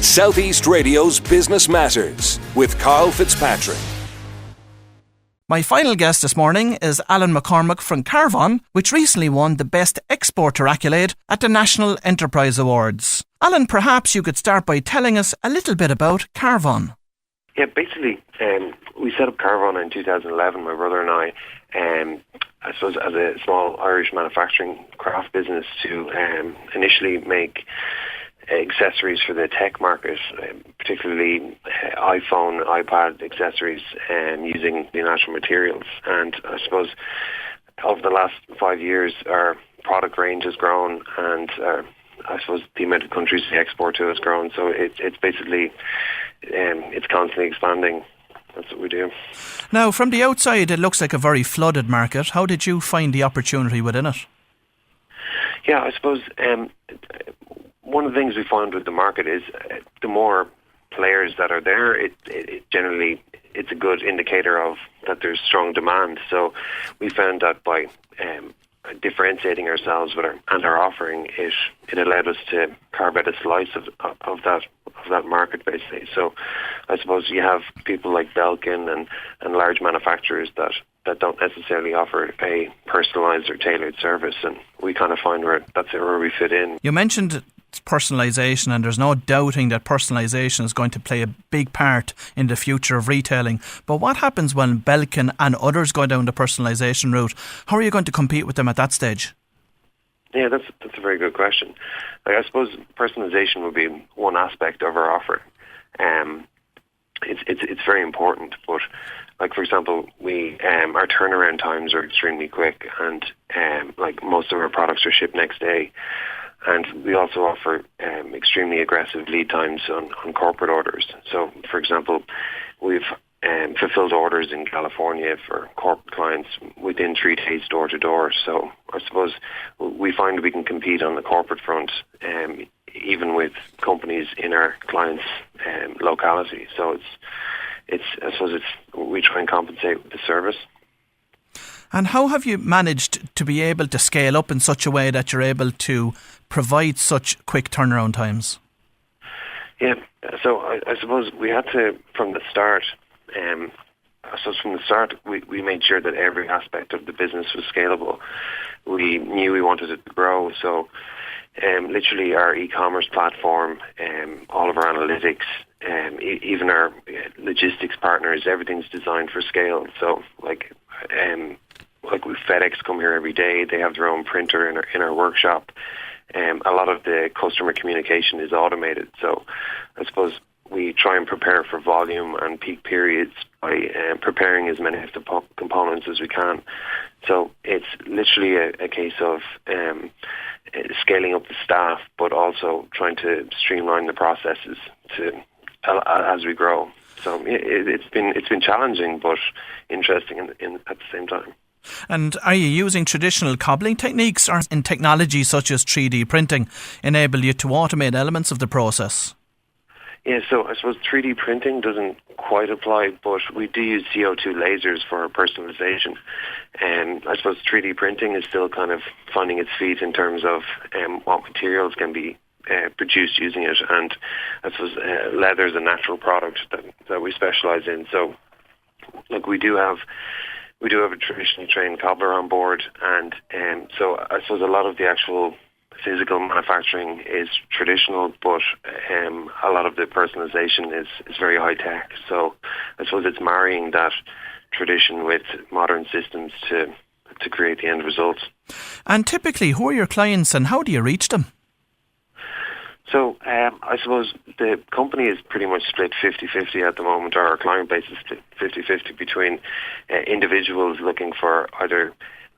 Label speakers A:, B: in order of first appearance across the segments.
A: Southeast Radio's Business Matters with Karl Fitzpatrick.
B: My final guest this morning is Alan McCormack from CarveOn, which recently won the Best Exporter accolade at the National Enterprise Awards. Alan, perhaps you could start by telling us a little bit about CarveOn.
C: Yeah, basically, we set up CarveOn in 2011, my brother and I suppose as a small Irish manufacturing craft business to initially make accessories for the tech market, particularly iPhone, iPad accessories, using the natural materials. And I suppose over the last 5 years, our product range has grown, and I suppose the amount of countries we export to has grown. So it's basically it's constantly expanding. That's what we do.
B: Now, from the outside, it looks like a very flooded market. How did you find the opportunity within it?
C: Yeah, I suppose one of the things we find with the market is the more players that are there, it generally it's a good indicator of that there's strong demand. So we found that by differentiating ourselves with our offering, it allowed us to carve out a slice of that market, basically. So I suppose you have people like Belkin and large manufacturers that don't necessarily offer a personalised or tailored service, and we kind of find that's where we fit in.
B: You mentioned personalisation, and there's no doubting that personalisation is going to play a big part in the future of retailing. But what happens when Belkin and others go down the personalisation route? How are you going to compete with them at that stage?
C: Yeah, that's a very good question. I suppose personalisation would be one aspect of our offering. It's very important, but like for example, our turnaround times are extremely quick, and like most of our products are shipped next day. And we also offer extremely aggressive lead times on corporate orders. So, for example, we've fulfilled orders in California for corporate clients within 3 days door to door. So I suppose we find we can compete on the corporate front even with companies in our clients' locality. So we try and compensate with the service.
B: And how have you managed to be able to scale up in such a way that you're able to provide such quick turnaround times?
C: Yeah, so I suppose we had to, from the start, we made sure that every aspect of the business was scalable. We knew we wanted it to grow, so literally our e-commerce platform, all of our analytics, even our logistics partners, everything's designed for scale. So like with FedEx come here every day, they have their own printer in our workshop. A lot of the customer communication is automated. So I suppose we try and prepare for volume and peak periods by preparing as many of the components as we can. So it's literally a case of scaling up the staff, but also trying to streamline the processes as we grow. So it's been challenging, but interesting at the same time.
B: And are you using traditional cobbling techniques, or in technology such as 3D printing enable you to automate elements of the process?
C: Yeah, so I suppose 3D printing doesn't quite apply, but we do use CO2 lasers for personalization. I suppose 3D printing is still kind of finding its feet in terms of what materials can be produced using it. And I suppose leather is a natural product that we specialise in. So look, we do have a traditionally trained cobbler on board, and so I suppose a lot of the actual physical manufacturing is traditional, but a lot of the personalization is very high tech. So I suppose it's marrying that tradition with modern systems to create the end result.
B: And typically, who are your clients and how do you reach them?
C: So I suppose the company is pretty much split 50-50 at the moment, or our client base is split 50-50 between individuals looking for either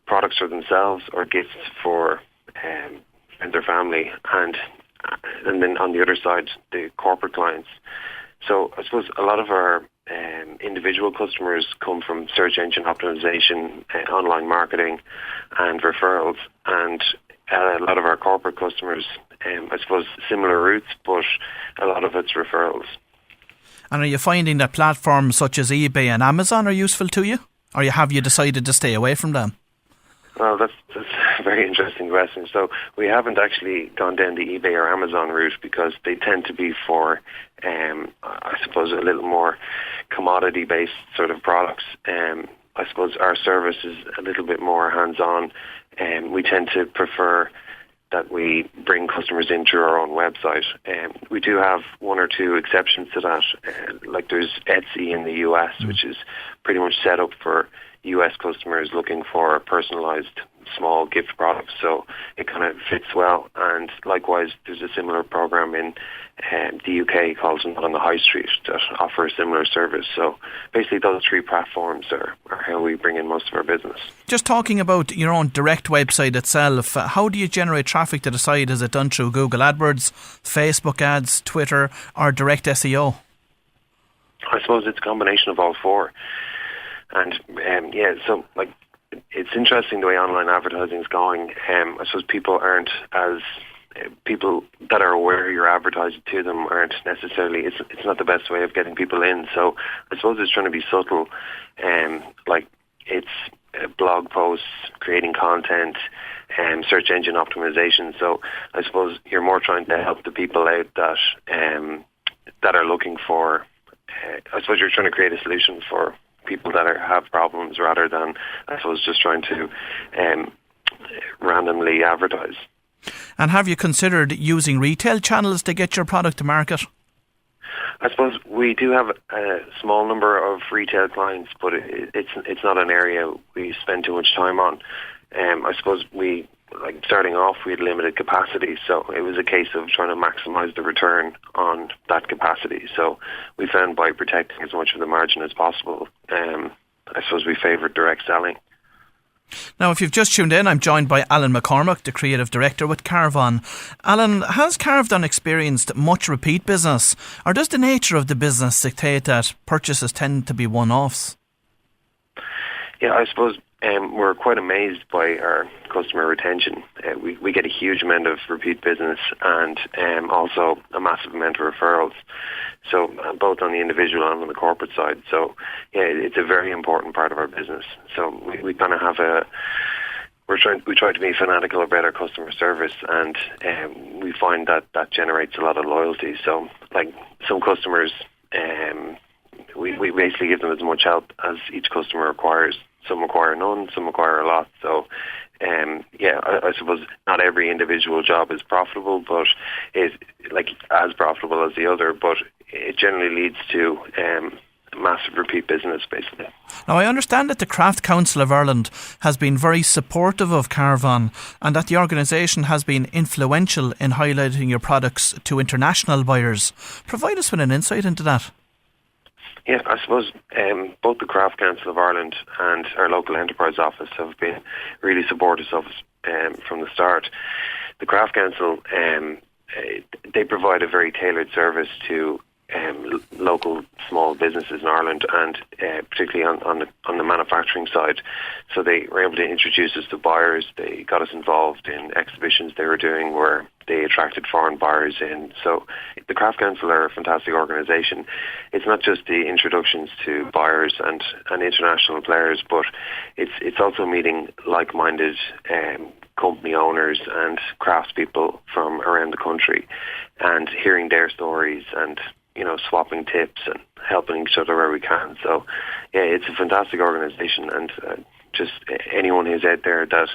C: products for themselves or gifts for their family, and then on the other side, the corporate clients. So I suppose a lot of our individual customers come from search engine optimization, online marketing and referrals, and a lot of our corporate customers, I suppose, similar routes, but a lot of it's referrals.
B: And are you finding that platforms such as eBay and Amazon are useful to you? Or have you decided to stay away from them?
C: Well, that's a very interesting question. So we haven't actually gone down the eBay or Amazon route because they tend to be for, I suppose, a little more commodity-based sort of products. I suppose our service is a little bit more hands-on, and we tend to prefer that we bring customers in through our own website. We do have one or two exceptions to that. Like there's Etsy in the US, which is pretty much set up for US customers looking for personalized small gift products, so it kind of fits well. And likewise, there's a similar program in the UK called Not on the High Street that offer a similar service. So basically those three platforms are how we bring in most of our business.
B: Just talking about your own direct website itself, how do you generate traffic to the site? Is it done through Google AdWords, Facebook ads, Twitter, or direct SEO?
C: I suppose it's a combination of all four. And so like it's interesting the way online advertising is going. I suppose people that are aware you're advertising to them aren't necessarily. It's not the best way of getting people in. So I suppose it's trying to be subtle. Like it's blog posts, creating content, search engine optimization. So I suppose you're more trying to help the people out that are looking for. I suppose you're trying to create a solution for people that have problems rather than, I suppose, just trying to randomly advertise.
B: And have you considered using retail channels to get your product to market?
C: I suppose we do have a small number of retail clients, but it's not an area we spend too much time on. I suppose starting off, we had limited capacity, so it was a case of trying to maximise the return on that capacity. So we found by protecting as much of the margin as possible, I suppose we favoured direct selling.
B: Now, if you've just tuned in, I'm joined by Alan McCormack, the Creative Director with CarveOn. Alan, has CarveOn experienced much repeat business, or does the nature of the business dictate that purchases tend to be one-offs?
C: Yeah, I suppose we're quite amazed by our customer retention. We get a huge amount of repeat business and also a massive amount of referrals. So both on the individual and on the corporate side. So yeah, it's a very important part of our business. So we kind of have we try to be fanatical about our customer service, and we find that generates a lot of loyalty. So like some customers, we basically give them as much help as each customer requires. Some require none, some require a lot. So, I suppose not every individual job is profitable, but it's like as profitable as the other. But it generally leads to massive repeat business, basically.
B: Now, I understand that the Craft Council of Ireland has been very supportive of CarveOn, and that the organisation has been influential in highlighting your products to international buyers. Provide us with an insight into that.
C: Yeah, I suppose both the Craft Council of Ireland and our local enterprise office have been really supportive of us from the start. The Craft Council, they provide a very tailored service to local small businesses in Ireland, and particularly on the manufacturing side. So they were able to introduce us to buyers. They got us involved in exhibitions they were doing where they attracted foreign buyers in. So the Craft Council are a fantastic organisation. It's not just the introductions to buyers and international players, but it's also meeting like-minded company owners and craftspeople from around the country and hearing their stories and swapping tips and helping each other where we can. So yeah, it's a fantastic organisation, and just anyone who's out there that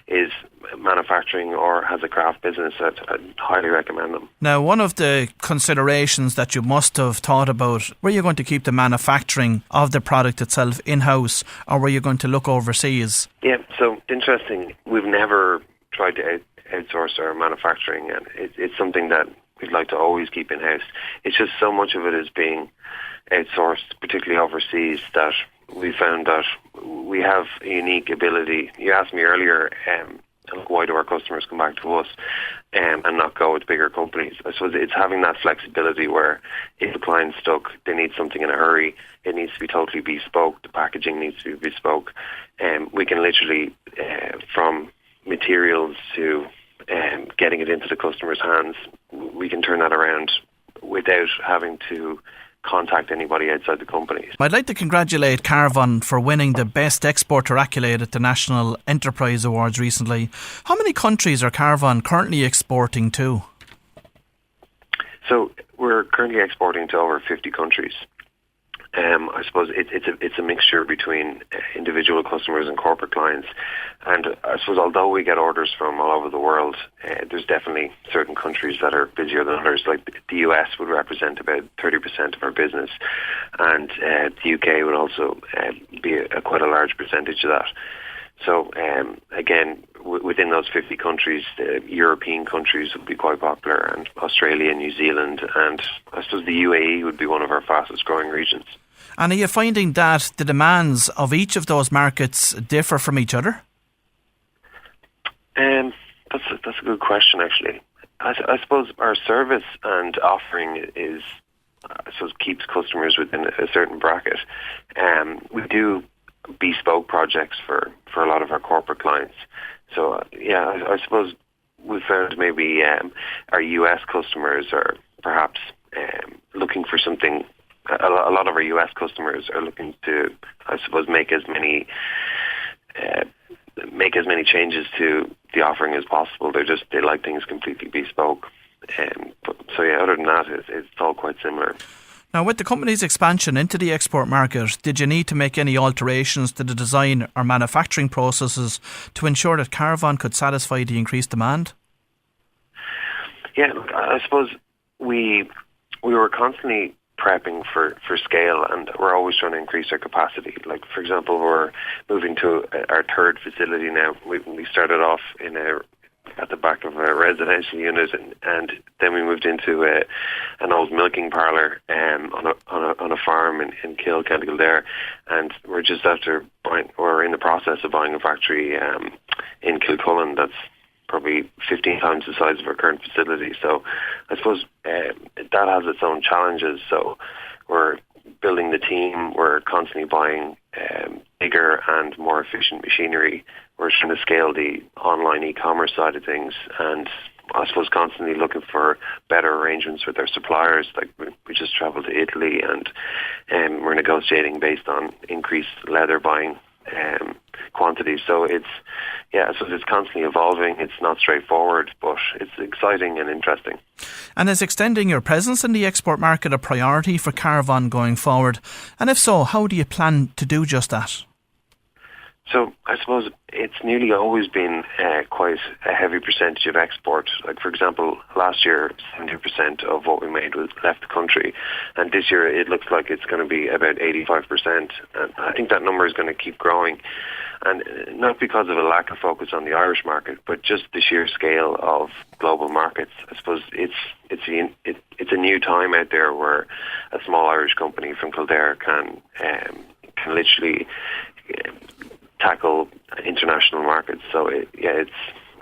C: is manufacturing or has a craft business, I'd highly recommend them.
B: Now, one of the considerations that you must have thought about, were you going to keep the manufacturing of the product itself in-house, or were you going to look overseas? Yeah,
C: so interesting. We've never tried to outsource our manufacturing, and it's something that we'd like to always keep in-house. It's just so much of it is being outsourced, particularly overseas, that we found that we have a unique ability. You asked me earlier, why do our customers come back to us and not go with bigger companies? I suppose it's having that flexibility where if a client's stuck, they need something in a hurry, it needs to be totally bespoke, the packaging needs to be bespoke. We can literally, from materials to getting it into the customer's hands, we can turn that around without having to contact anybody outside the company.
B: I'd like to congratulate CarveOn for winning the Best Exporter accolade at the National Enterprise Awards recently. How many countries are CarveOn currently exporting to?
C: So we're currently exporting to over 50 countries. I suppose it's a mixture between individual customers and corporate clients. And I suppose although we get orders from all over the world, there's definitely certain countries that are busier than others. Like the US would represent about 30% of our business, and the UK would also be quite a large percentage of that. So again, within those 50 countries, the European countries would be quite popular, and Australia, New Zealand, and I suppose the UAE would be one of our fastest growing regions.
B: And are you finding that the demands of each of those markets differ from each other?
C: That's a good question, actually. I suppose our service and offering keeps customers within a certain bracket. We do bespoke projects for a lot of our corporate clients. So I suppose we found maybe our US customers are perhaps looking for something. A lot of our US customers are looking to, I suppose, make as many changes to the offering as possible. They like things completely bespoke. Other than that, it's all quite similar.
B: Now, with the company's expansion into the export market, did you need to make any alterations to the design or manufacturing processes to ensure that CarveOn could satisfy the increased demand?
C: Yeah, I suppose we were constantly prepping for scale, and we're always trying to increase our capacity. Like, for example, we're moving to our third facility now. We started off at the back of a residential unit, and then we moved into an old milking parlour on a farm in Kill, County Kildare, and we're in the process of buying a factory in Kilcullen that's probably 15 times the size of our current facility. So I suppose that has its own challenges. So we're building the team, we're constantly buying bigger and more efficient machinery. We're trying to scale the online e-commerce side of things, and I suppose constantly looking for better arrangements with our suppliers. Like we just travelled to Italy, and we're negotiating based on increased leather buying quantities. So it's constantly evolving. It's not straightforward, but it's exciting and interesting.
B: And is extending your presence in the export market a priority for CarveOn going forward? And if so, how do you plan to do just that?
C: So I suppose it's nearly always been quite a heavy percentage of export. Like, for example, last year, 70% of what we made left the country. And this year, it looks like it's going to be about 85%. And I think that number is going to keep growing. And not because of a lack of focus on the Irish market, but just the sheer scale of global markets. I suppose it's a new time out there where a small Irish company from Kildare can literally tackle international markets. So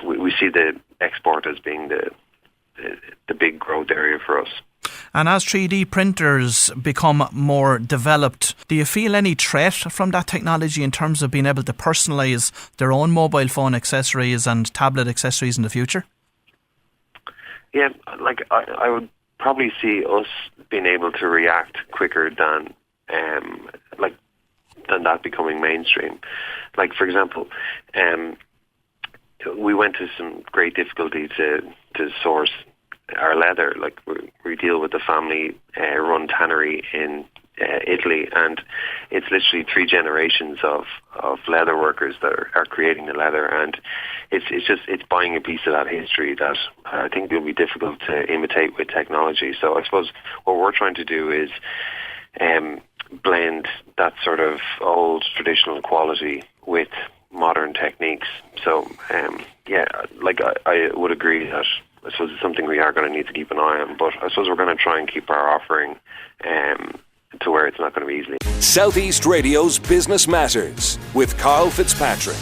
C: we see the export as being the big growth area for us.
B: And as 3D printers become more developed, do you feel any threat from that technology in terms of being able to personalise their own mobile phone accessories and tablet accessories in the future?
C: Yeah, like I would probably see us being able to react quicker than that becoming mainstream. Like, for example, we went to some great difficulty to source our leather. Like, we deal with a family run tannery in Italy, and it's literally 3 generations of leather workers that are creating the leather, and it's buying a piece of that history that I think will be difficult to imitate with technology. So I suppose what we're trying to do is blend that sort of old traditional quality with modern techniques. So I would agree that I suppose it's something we are going to need to keep an eye on, but I suppose we're going to try and keep our offering to where it's not going to be easily.
A: Southeast Radio's Business Matters with Karl Fitzpatrick.